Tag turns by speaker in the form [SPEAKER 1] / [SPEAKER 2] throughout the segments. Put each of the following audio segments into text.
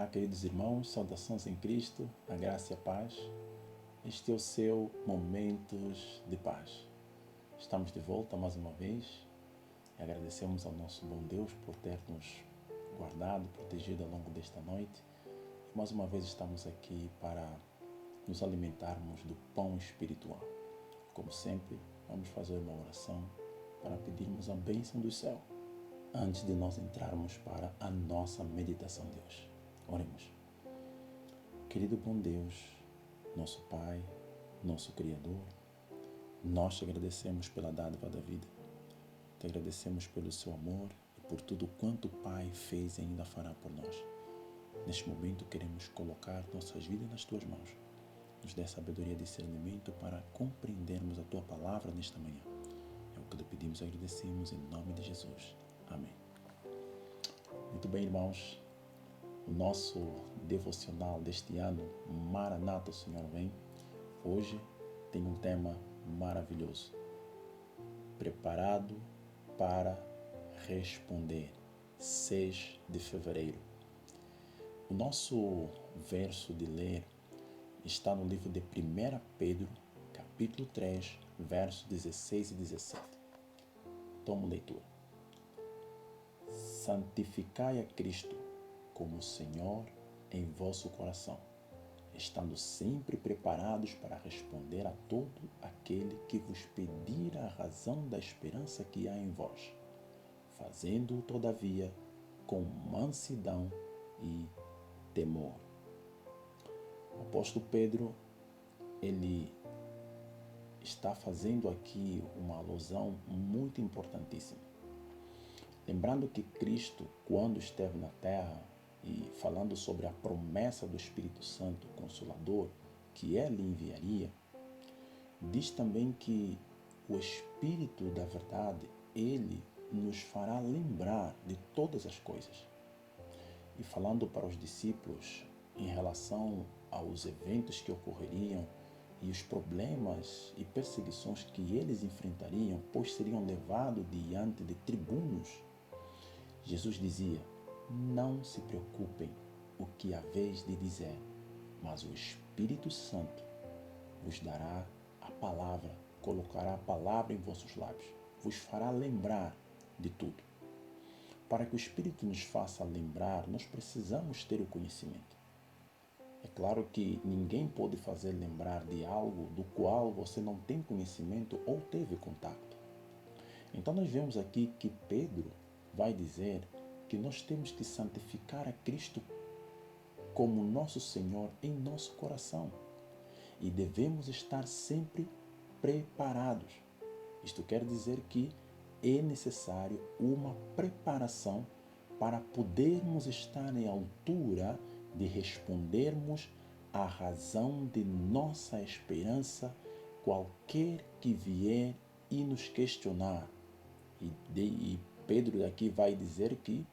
[SPEAKER 1] Olá, queridos irmãos, saudações em Cristo, a graça e a paz. Este é o seu Momentos de Paz. Estamos de volta mais uma vez e agradecemos ao nosso bom Deus por ter nos guardado, protegido ao longo desta noite. E mais uma vez estamos aqui para nos alimentarmos do pão espiritual. Como sempre, vamos fazer uma oração para pedirmos a bênção do céu antes de nós entrarmos para a nossa meditação de hoje. Oremos. Querido bom Deus, nosso Pai, nosso Criador, nós te agradecemos pela dádiva da vida. Te agradecemos pelo seu amor e por tudo quanto o Pai fez e ainda fará por nós. Neste momento queremos colocar nossas vidas nas tuas mãos. Nos dê sabedoria e discernimento para compreendermos a tua palavra nesta manhã. É o que lhe pedimos e agradecemos em nome de Jesus. Amém. Muito bem, irmãos. O nosso devocional deste ano, Maranata, o Senhor vem, hoje tem um tema maravilhoso. Preparado para responder. 6 de fevereiro. O nosso verso de ler está no livro de 1 Pedro, capítulo 3, versos 16 e 17. Toma leitura. Santificai a Cristo como Senhor em vosso coração, estando sempre preparados para responder a todo aquele que vos pedir a razão da esperança que há em vós, fazendo-o, todavia, com mansidão e temor. O apóstolo Pedro, ele está fazendo aqui uma alusão muito importantíssima. Lembrando que Cristo, quando esteve na terra, e falando sobre a promessa do Espírito Santo Consolador, que ele enviaria, diz também que o Espírito da verdade, ele nos fará lembrar de todas as coisas. E falando para os discípulos em relação aos eventos que ocorreriam e os problemas e perseguições que eles enfrentariam, pois seriam levados diante de tribunos, Jesus dizia: não se preocupem o que haveis de dizer, mas o Espírito Santo vos dará a palavra, colocará a palavra em vossos lábios, vos fará lembrar de tudo. Para que o Espírito nos faça lembrar, nós precisamos ter o conhecimento. É claro que ninguém pode fazer lembrar de algo do qual você não tem conhecimento ou teve contato. Então nós vemos aqui que Pedro vai dizer que nós temos que santificar a Cristo como nosso Senhor em nosso coração e devemos estar sempre preparados. Isto quer dizer que é necessário uma preparação para podermos estar em altura de respondermos à razão de nossa esperança, qualquer que vier e nos questionar. E Pedro aqui vai dizer que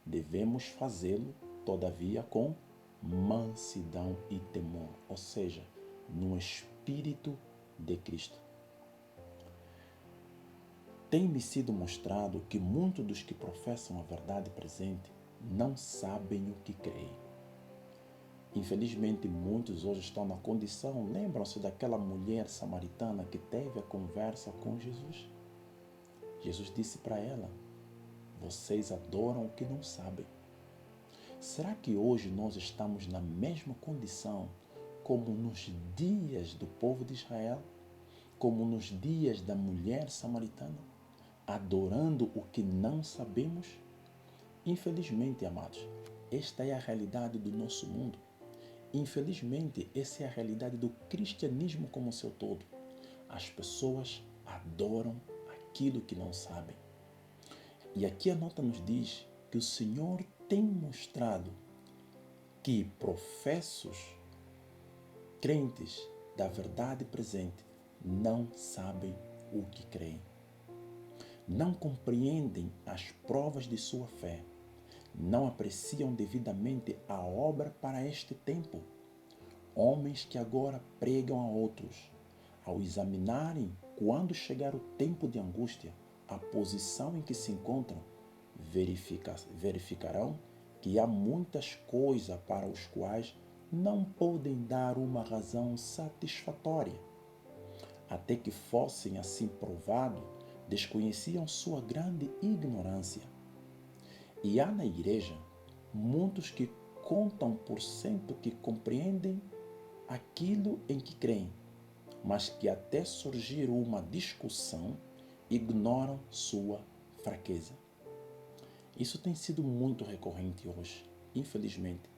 [SPEAKER 1] devemos fazê-lo, todavia, com mansidão e temor, ou seja, no Espírito de Cristo. Tem-me sido mostrado que muitos dos que professam a verdade presente não sabem o que creem. Infelizmente, muitos hoje estão na condição, lembram-se daquela mulher samaritana que teve a conversa com Jesus. Jesus disse para ela: vocês adoram o que não sabem. Será que hoje nós estamos na mesma condição como nos dias do povo de Israel, como nos dias da mulher samaritana, adorando o que não sabemos? Infelizmente, amados, esta é a realidade do nosso mundo. Infelizmente, essa é a realidade do cristianismo como seu todo. As pessoas adoram aquilo que não sabem. E aqui a nota nos diz que o Senhor tem mostrado que professos crentes da verdade presente não sabem o que creem. Não compreendem as provas de sua fé. Não apreciam devidamente a obra para este tempo. Homens que agora pregam a outros, ao examinarem, quando chegar o tempo de angústia, a posição em que se encontram, verificarão que há muitas coisas para os quais não podem dar uma razão satisfatória. Até que fossem assim provados, desconheciam sua grande ignorância. E há na igreja muitos que contam por cento que compreendem aquilo em que creem, mas que até surgir uma discussão, ignoram sua fraqueza. Isso tem sido muito recorrente hoje, infelizmente.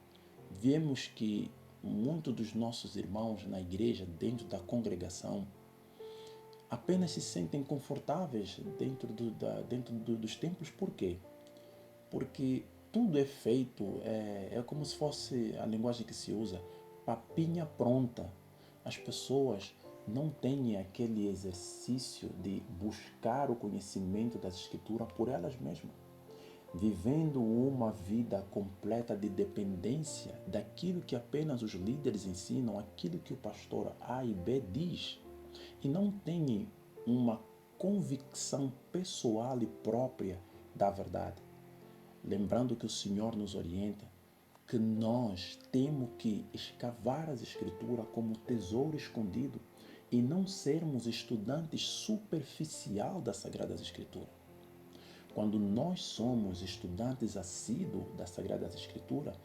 [SPEAKER 1] Vemos que muitos dos nossos irmãos na igreja, dentro da congregação, apenas se sentem confortáveis dentro dos templos. Por quê? Porque tudo é feito, é como se fosse a linguagem que se usa, papinha pronta. As pessoas não têm aquele exercício de buscar o conhecimento das Escrituras por elas mesmas, vivendo uma vida completa de dependência daquilo que apenas os líderes ensinam, aquilo que o pastor A e B diz, e não têm uma convicção pessoal e própria da verdade. Lembrando que o Senhor nos orienta que nós temos que escavar as Escrituras como tesouro escondido e não sermos estudantes superficial das Sagradas Escrituras. Quando nós somos estudantes assíduos das Sagradas Escrituras,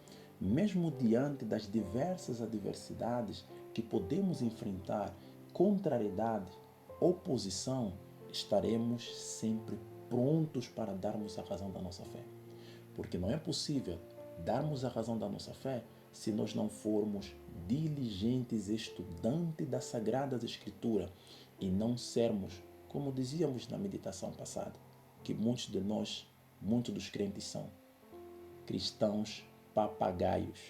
[SPEAKER 1] mesmo diante das diversas adversidades que podemos enfrentar, contrariedade, oposição, estaremos sempre prontos para darmos a razão da nossa fé. Porque não é possível darmos a razão da nossa fé se nós não formos diligentes estudantes das Sagradas Escrituras e não sermos, como dizíamos na meditação passada, que muitos de nós, muitos dos crentes são cristãos papagaios.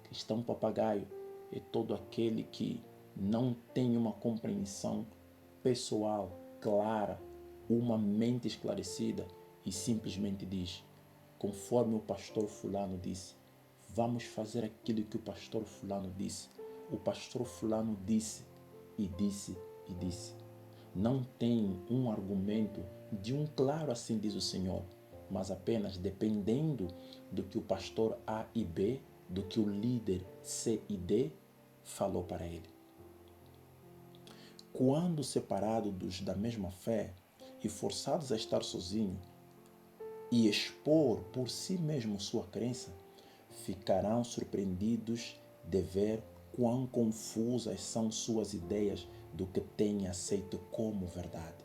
[SPEAKER 1] Cristão papagaio é todo aquele que não tem uma compreensão pessoal clara, uma mente esclarecida e simplesmente diz: conforme o pastor fulano disse, vamos fazer aquilo que o pastor fulano disse. O pastor fulano disse e disse e disse. Não tem um argumento de um claro assim diz o Senhor, mas apenas dependendo do que o pastor A e B, do que o líder C e D falou para ele. Quando separados da mesma fé e forçados a estar sozinhos, e expor por si mesmo sua crença, ficarão surpreendidos de ver quão confusas são suas ideias do que têm aceito como verdade.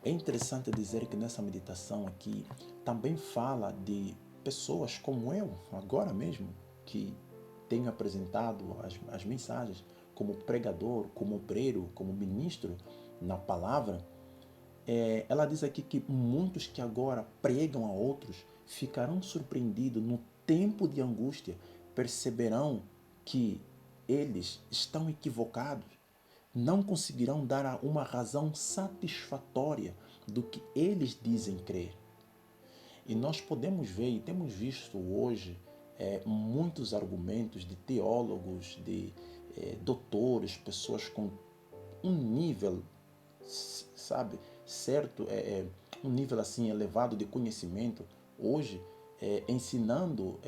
[SPEAKER 1] É interessante dizer que nessa meditação aqui também fala de pessoas como eu, agora mesmo, que tenho apresentado as mensagens como pregador, como obreiro, como ministro na palavra. Ela diz aqui que muitos que agora pregam a outros ficarão surpreendidos no tempo de angústia, perceberão que eles estão equivocados, não conseguirão dar uma razão satisfatória do que eles dizem crer. E nós podemos ver e temos visto hoje muitos argumentos de teólogos, de doutores, pessoas com um nível, sabe, certo, um nível assim elevado de conhecimento, hoje ensinando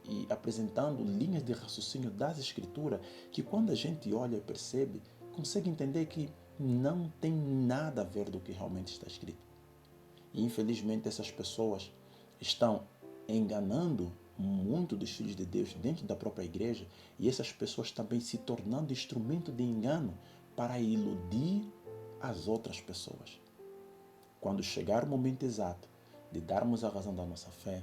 [SPEAKER 1] e apresentando linhas de raciocínio das Escrituras, que quando a gente olha e percebe, consegue entender que não tem nada a ver do que realmente está escrito. E infelizmente essas pessoas estão enganando muito dos filhos de Deus dentro da própria igreja, e essas pessoas também se tornando instrumento de engano para iludir as outras pessoas. Quando chegar o momento exato de darmos a razão da nossa fé,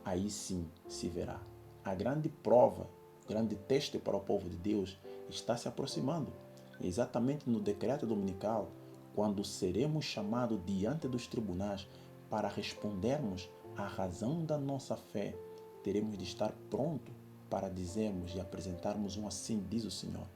[SPEAKER 1] aí sim se verá. A grande prova, o grande teste para o povo de Deus está se aproximando. E exatamente no decreto dominical, quando seremos chamados diante dos tribunais para respondermos à razão da nossa fé, teremos de estar prontos para dizermos e apresentarmos um assim diz o Senhor.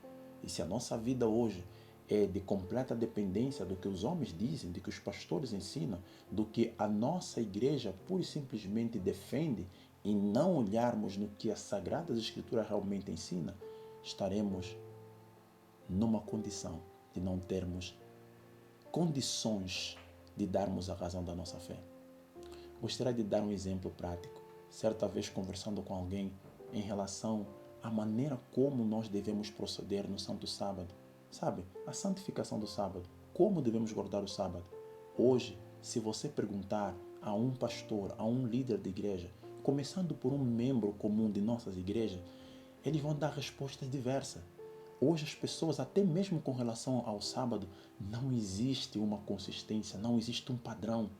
[SPEAKER 1] E se a nossa vida hoje é de completa dependência do que os homens dizem, do que os pastores ensinam, do que a nossa igreja pura e simplesmente defende, e não olharmos no que a Sagrada Escritura realmente ensina, estaremos numa condição de não termos condições de darmos a razão da nossa fé. Gostaria de dar um exemplo prático. certa vez conversando com alguém em relação à maneira como nós devemos proceder no Santo Sábado. Sabe, a santificação do sábado. Como devemos guardar o sábado? Hoje, se você perguntar a um pastor, a um líder de igreja, começando por um membro comum de nossas igrejas, eles vão dar respostas diversas. Hoje as pessoas, até mesmo com relação ao sábado, não existe uma consistência, não existe um padrão.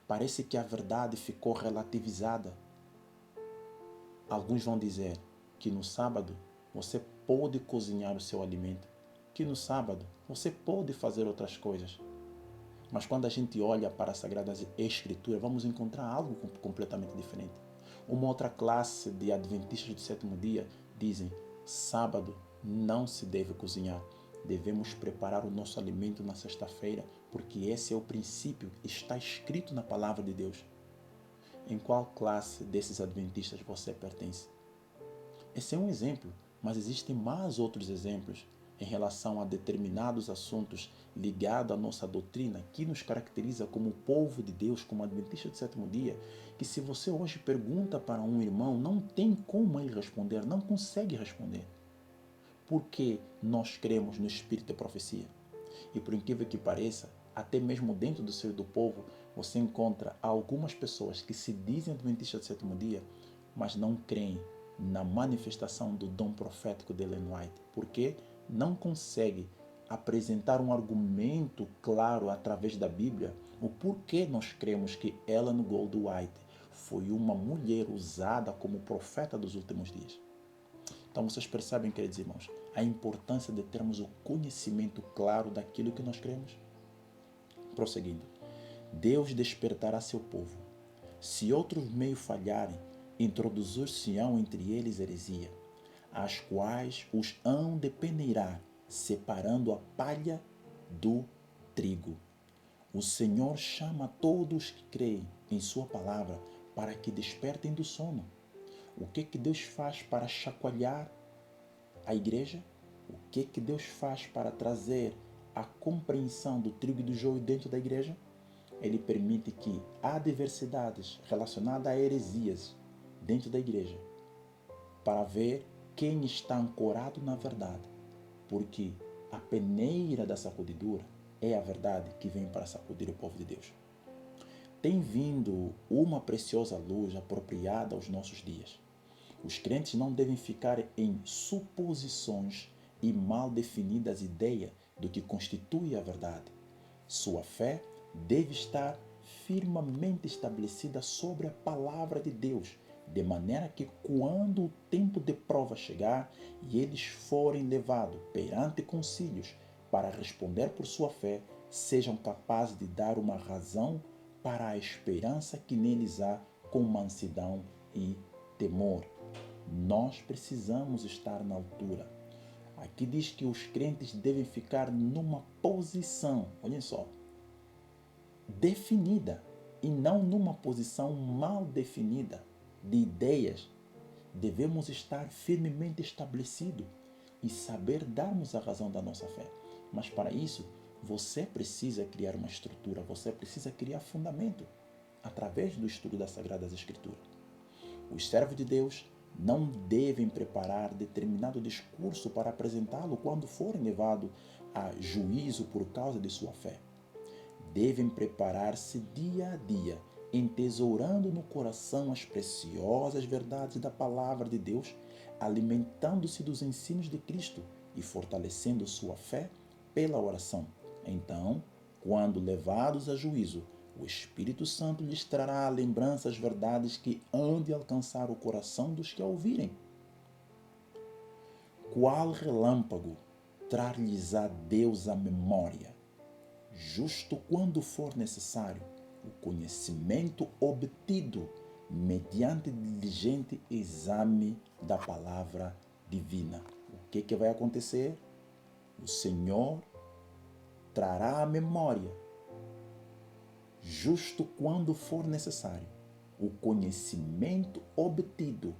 [SPEAKER 1] Parece que a verdade ficou relativizada. Alguns vão dizer que no sábado você pode cozinhar o seu alimento, que no sábado você pode fazer outras coisas. Mas quando a gente olha para as Sagradas Escrituras, vamos encontrar algo completamente diferente. Uma outra classe de adventistas do sétimo dia dizem: sábado não se deve cozinhar. Devemos preparar o nosso alimento na sexta-feira, porque esse é o princípio, está escrito na palavra de Deus. Em qual classe desses adventistas você pertence? Esse é um exemplo, mas existem mais outros exemplos em relação a determinados assuntos ligados à nossa doutrina que nos caracteriza como povo de Deus, como adventista do sétimo dia, que se você hoje pergunta para um irmão, não tem como ele responder, não consegue responder. Porque nós cremos no espírito da profecia. E por incrível que pareça, até mesmo dentro do seio do povo, você encontra algumas pessoas que se dizem adventistas do sétimo dia, mas não creem na manifestação do dom profético de Ellen White. Porque não consegue apresentar um argumento claro através da Bíblia o porquê nós cremos que Ellen Gold White foi uma mulher usada como profeta dos últimos dias. Então vocês percebem, queridos irmãos, a importância de termos o conhecimento claro daquilo que nós cremos? Prosseguindo, Deus despertará seu povo. Se outros meios falharem, introduzir-se-ão entre eles heresia, as quais os hão de peneirar, separando a palha do trigo. O Senhor chama todos que creem em sua palavra para que despertem do sono. O que Deus faz para chacoalhar a igreja? O que Deus faz para trazer a compreensão do trigo e do joio dentro da igreja? Ele permite que adversidades relacionadas a heresias dentro da igreja, para ver quem está ancorado na verdade, porque a peneira da sacudidura é a verdade que vem para sacudir o povo de Deus. Tem vindo uma preciosa luz apropriada aos nossos dias. Os crentes não devem ficar em suposições e mal definidas ideias do que constitui a verdade. Sua fé deve estar firmemente estabelecida sobre a palavra de Deus, de maneira que quando o tempo de prova chegar e eles forem levados perante concílios para responder por sua fé, sejam capazes de dar uma razão para a esperança que neles há com mansidão e temor. Nós precisamos estar na altura. Aqui diz que os crentes devem ficar numa posição, olhem só, definida e não numa posição mal definida de ideias. Devemos estar firmemente estabelecidos e saber darmos a razão da nossa fé. Mas para isso, você precisa criar uma estrutura, você precisa criar fundamento através do estudo das Sagradas Escrituras. Os servos de Deus não devem preparar determinado discurso para apresentá-lo quando forem levados a juízo por causa de sua fé. Devem preparar-se dia a dia, entesourando no coração as preciosas verdades da palavra de Deus, alimentando-se dos ensinos de Cristo e fortalecendo sua fé pela oração. Então, quando levados a juízo, o Espírito Santo lhes trará à lembrança as verdades que hão de alcançar o coração dos que a ouvirem. Qual relâmpago trar-lhes-á Deus à memória, justo quando for necessário, o conhecimento obtido mediante diligente exame da palavra divina. O que vai acontecer? O Senhor trará à memória, justo quando for necessário, o conhecimento obtido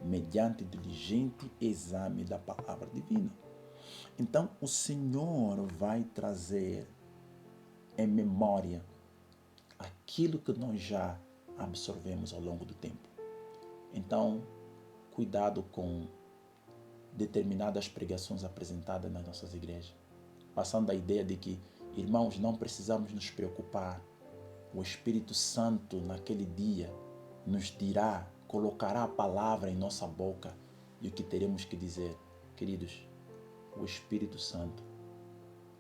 [SPEAKER 1] mediante diligente exame da palavra divina. Então, o Senhor vai trazer em memória aquilo que nós já absorvemos ao longo do tempo. Então, cuidado com determinadas pregações apresentadas nas nossas igrejas, passando a ideia de que, irmãos, não precisamos nos preocupar. O Espírito Santo, naquele dia, nos dirá, colocará a palavra em nossa boca e o que teremos que dizer. Queridos, o Espírito Santo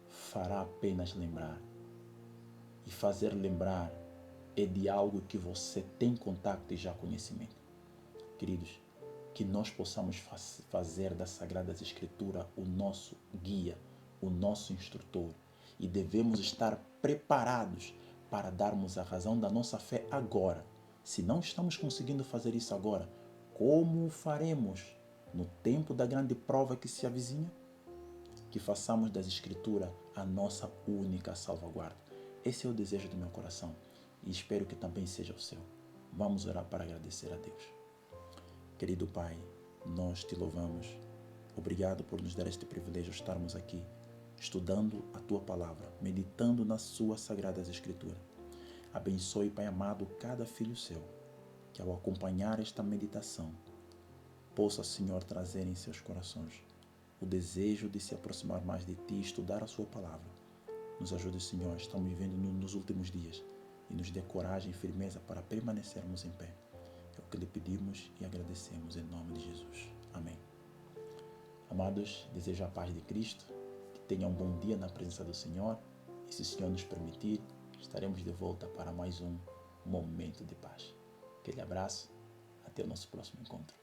[SPEAKER 1] fará apenas lembrar. E fazer lembrar é de algo que você tem contato e já conhecimento. Queridos, que nós possamos fazer das Sagradas Escrituras o nosso guia, o nosso instrutor. E devemos estar preparados para darmos a razão da nossa fé agora. Se não estamos conseguindo fazer isso agora, como o faremos no tempo da grande prova que se avizinha? Que façamos das Escrituras a nossa única salvaguarda. Esse é o desejo do meu coração e espero que também seja o seu. Vamos orar para agradecer a Deus. Querido Pai, nós te louvamos. Obrigado por nos dar este privilégio de estarmos aqui, estudando a Tua Palavra, meditando nas Suas Sagradas Escrituras. Abençoe, Pai amado, cada filho seu, que ao acompanhar esta meditação, possa, Senhor, trazer em seus corações o desejo de se aproximar mais de Ti e estudar a Sua Palavra. Nos ajude, Senhor, estamos vivendo nos últimos dias e nos dê coragem e firmeza para permanecermos em pé. É o que lhe pedimos e agradecemos em nome de Jesus. Amém. Amados, desejo a paz de Cristo, que tenham um bom dia na presença do Senhor e, se o Senhor nos permitir, estaremos de volta para mais um momento de paz. Aquele abraço, até o nosso próximo encontro.